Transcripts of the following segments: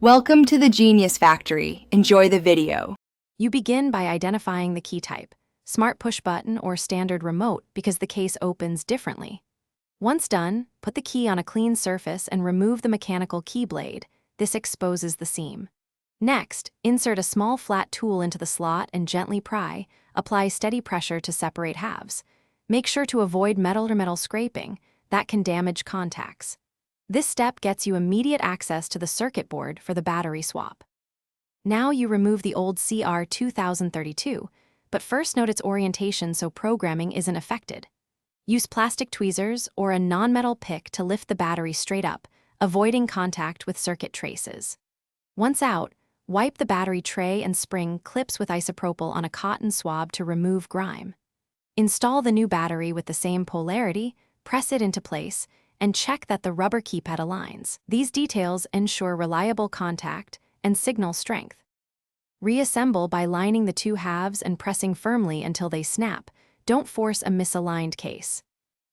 Welcome to the Genius Factory. Enjoy the video. You begin by identifying the key type, smart push button or standard remote, because the case opens differently. Once done, put the key on a clean surface and remove the mechanical key blade. This exposes the seam. Next, insert a small flat tool into the slot and gently pry. Apply steady pressure to separate halves. Make sure to avoid metal-to-metal scraping. That can damage contacts. This step gets you immediate access to the circuit board for the battery swap. Now you remove the old CR2032, but first note its orientation so programming isn't affected. Use plastic tweezers or a non-metal pick to lift the battery straight up, avoiding contact with circuit traces. Once out, wipe the battery tray and spring clips with isopropyl on a cotton swab to remove grime. Install the new battery with the same polarity, press it into place, and check that the rubber keypad aligns. These details ensure reliable contact and signal strength. Reassemble by lining the two halves and pressing firmly until they snap. Don't force a misaligned case.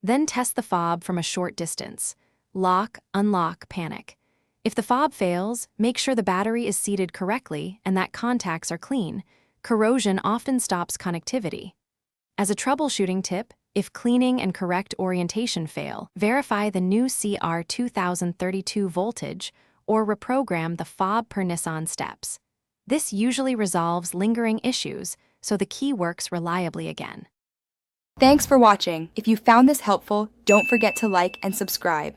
Then test the fob from a short distance. Lock, unlock, panic. If the fob fails, make sure the battery is seated correctly and that contacts are clean. Corrosion often stops connectivity. As a troubleshooting tip, if cleaning and correct orientation fail, verify the new CR2032 voltage or reprogram the fob per Nissan steps. This usually resolves lingering issues, so the key works reliably again. Thanks for watching. If you found this helpful, don't forget to like and subscribe.